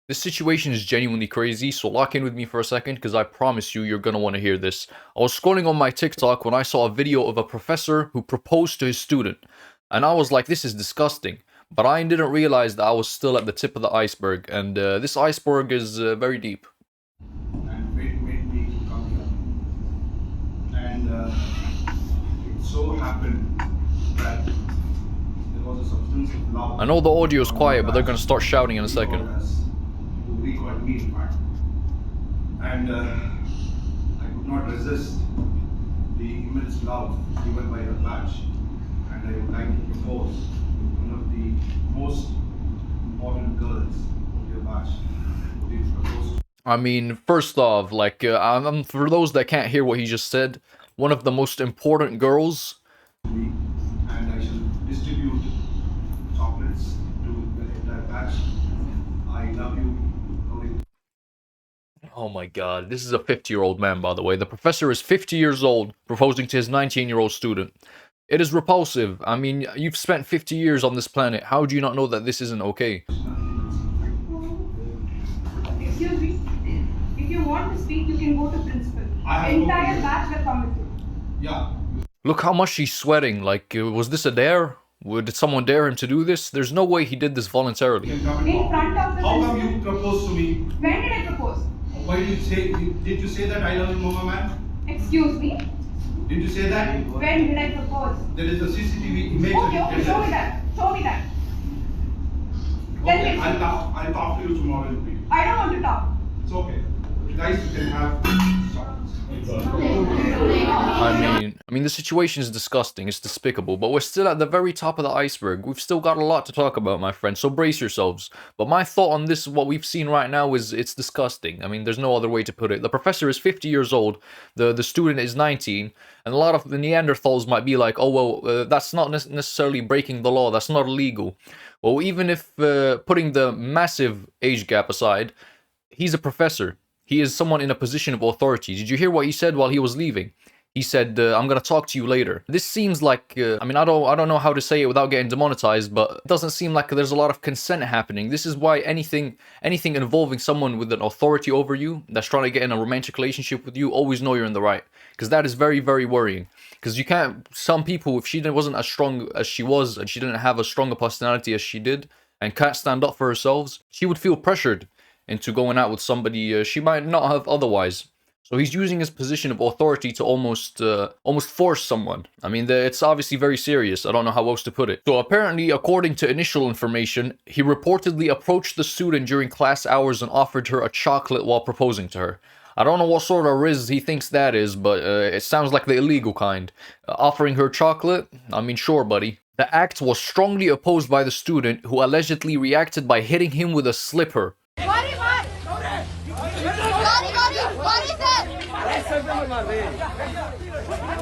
This situation is genuinely crazy, so lock in with me for a second because I promise you're gonna want to hear this. I was scrolling on my TikTok when I saw a video of a professor who proposed to his student, and I was like, this is disgusting. But I didn't realize that I was still at the tip of the iceberg, and this iceberg is very deep. And fate made me come here. And it so happened that there was a substance of love. I know the audio is quiet, but they're gonna start shouting in a second. Who recalled me, in fact. And I could not resist the immense love given by the batch. And I would like to propose one of the most important girls of your batch. Would you propose? I mean, first off, like, for those that can't hear what he just said, one of the most important girls. And I shall distribute chocolates to the entire batch. I love you. Oh my god, this is a 50-year-old man, by the way. The professor is 50 years old, proposing to his 19-year-old student. It is repulsive. I mean, you've spent 50 years on this planet. How do you not know that this isn't okay? Excuse me. If you want to speak, you can go to principal. Entire batch will come with you. Yeah. Look how much he's sweating. Like, was this a dare? Did someone dare him to do this? There's no way he did this voluntarily. In front of the How come you proposed to me? When did I propose? Why did you say that I love you, Mama man? Excuse me. Did you say that? When did I propose? There is a CCTV image. Okay, show me that. Show me that. Okay, I'll talk to you tomorrow in the meeting. I don't want to talk. It's okay. Guys, you can have I mean, the situation is disgusting. It's despicable, but we're still at the very top of the iceberg. We've still got a lot to talk about, my friend, so brace yourselves. But my thought on this, what we've seen right now, is it's disgusting. I mean, there's no other way to put it. The professor is 50 years old, the student is 19, and a lot of the Neanderthals might be like, oh, well, that's not necessarily breaking the law, that's not illegal. Well, even if putting the massive age gap aside, he's a professor. He is someone in a position of authority. Did you hear what he said while he was leaving? He said, I'm gonna talk to you later. This seems like, I mean, I don't know how to say it without getting demonetized, but it doesn't seem like there's a lot of consent happening. This is why anything involving someone with an authority over you, that's trying to get in a romantic relationship with you, always know you're in the right. Because that is very, very worrying. Because you can't, some people, if she wasn't as strong as she was, and she didn't have a stronger personality as she did, and can't stand up for herself, she would feel pressured into going out with somebody she might not have otherwise. So he's using his position of authority to almost force someone. I mean, it's obviously very serious. I don't know how else to put it. So apparently, according to initial information, he reportedly approached the student during class hours and offered her a chocolate while proposing to her. I don't know what sort of riz he thinks that is, but it sounds like the illegal kind. Offering her chocolate? I mean, sure, buddy. The act was strongly opposed by the student, who allegedly reacted by hitting him with a slipper.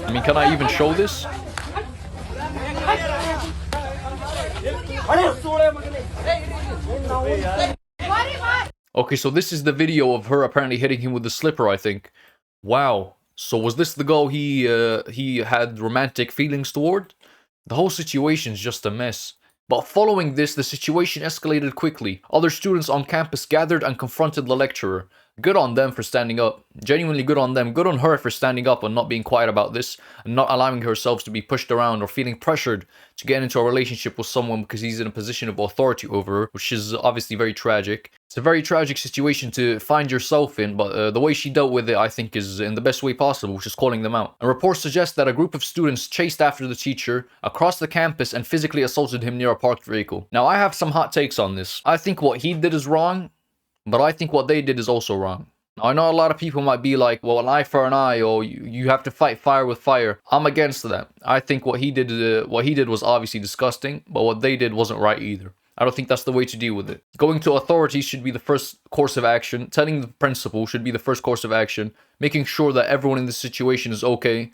I mean, can I even show this? Okay, so this is the video of her apparently hitting him with the slipper, I think. Wow. So was this the girl he had romantic feelings toward? The whole situation is just a mess. But following this, the situation escalated quickly. Other students on campus gathered and confronted the lecturer. Good on them for standing up. Genuinely good on them. Good on her for standing up and not being quiet about this, and not allowing herself to be pushed around or feeling pressured to get into a relationship with someone because he's in a position of authority over her, which is obviously very tragic. It's a very tragic situation to find yourself in, but the way she dealt with it, I think, is in the best way possible, which is calling them out. And reports suggest that a group of students chased after the teacher across the campus and physically assaulted him near a parked vehicle. Now, I have some hot takes on this. I think what he did is wrong, but I think what they did is also wrong. Now, I know a lot of people might be like, well, an eye for an eye, or you have to fight fire with fire. I'm against that. I think what he did was obviously disgusting, but what they did wasn't right either. I don't think that's the way to deal with it. Going to authorities should be the first course of action. Telling the principal should be the first course of action. Making sure that everyone in this situation is okay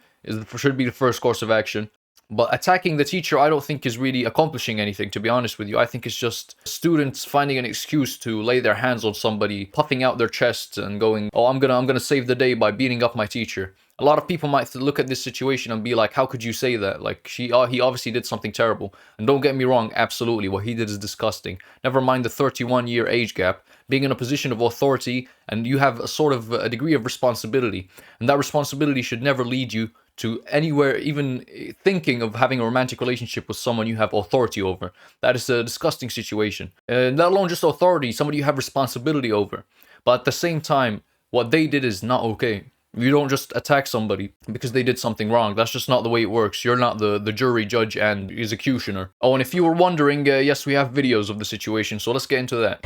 should be the first course of action. But attacking the teacher, I don't think is really accomplishing anything, to be honest with you. I think it's just students finding an excuse to lay their hands on somebody, puffing out their chests and going, "Oh, I'm gonna save the day by beating up my teacher." A lot of people might look at this situation and be like, "How could you say that? Like, he obviously did something terrible." And don't get me wrong, absolutely, what he did is disgusting. Never mind the 31-year age gap, being in a position of authority, and you have a sort of a degree of responsibility, and that responsibility should never lead you to anywhere even thinking of having a romantic relationship with someone you have authority over. That is a disgusting situation. Let alone just authority, somebody you have responsibility over. But at the same time, what they did is not okay. You don't just attack somebody because they did something wrong. That's just not the way it works. You're not the jury, judge, and executioner. Oh, and if you were wondering, yes, we have videos of the situation, so let's get into that.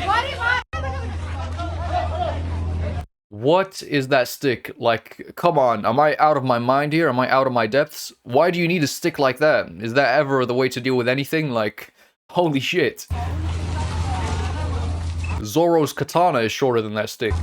What is that stick? Like, come on, am I out of my mind here? Am I out of my depths? Why do you need a stick like that? Is that ever the way to deal with anything? Like, holy shit. Zoro's katana is shorter than that stick.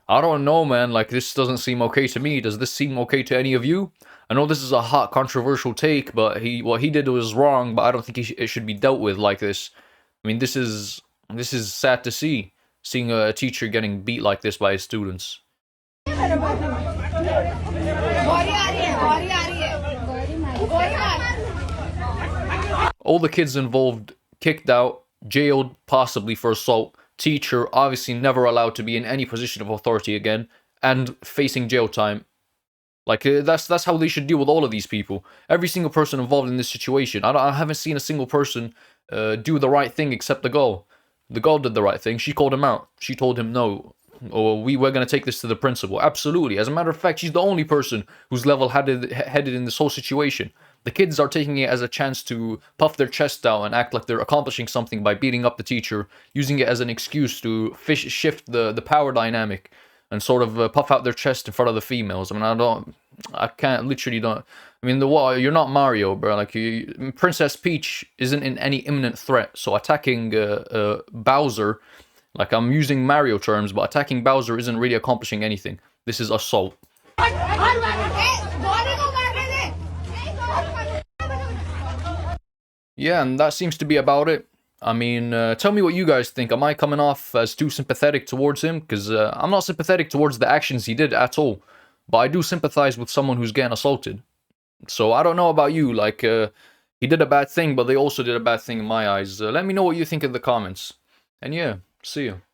I don't know, man. Like, this doesn't seem okay to me. Does this seem okay to any of you? I know this is a hot, controversial take, but what he did was wrong. But I don't think it should be dealt with like this. I mean, this is sad to see, seeing a teacher getting beat like this by his students. All the kids involved kicked out, jailed, possibly for assault. Teacher obviously never allowed to be in any position of authority again, and facing jail time. Like, that's how they should deal with all of these people. Every single person involved in this situation. I haven't seen a single person do the right thing except the girl. The girl did the right thing. She called him out. She told him no. Or we're going to take this to the principal. Absolutely. As a matter of fact, she's the only person who's level-headed in this whole situation. The kids are taking it as a chance to puff their chest out and act like they're accomplishing something by beating up the teacher, using it as an excuse to shift the power dynamic and sort of puff out their chest in front of the females. I mean, I mean, you're not Mario, bro. Like, Princess Peach isn't in any imminent threat, so attacking Bowser, like, I'm using Mario terms, but attacking Bowser isn't really accomplishing anything. This is assault. Yeah, and that seems to be about it. I mean, tell me what you guys think. Am I coming off as too sympathetic towards him? Because I'm not sympathetic towards the actions he did at all. But I do sympathize with someone who's getting assaulted. So I don't know about you. Like, he did a bad thing, but they also did a bad thing in my eyes. Let me know what you think in the comments. And yeah, see you.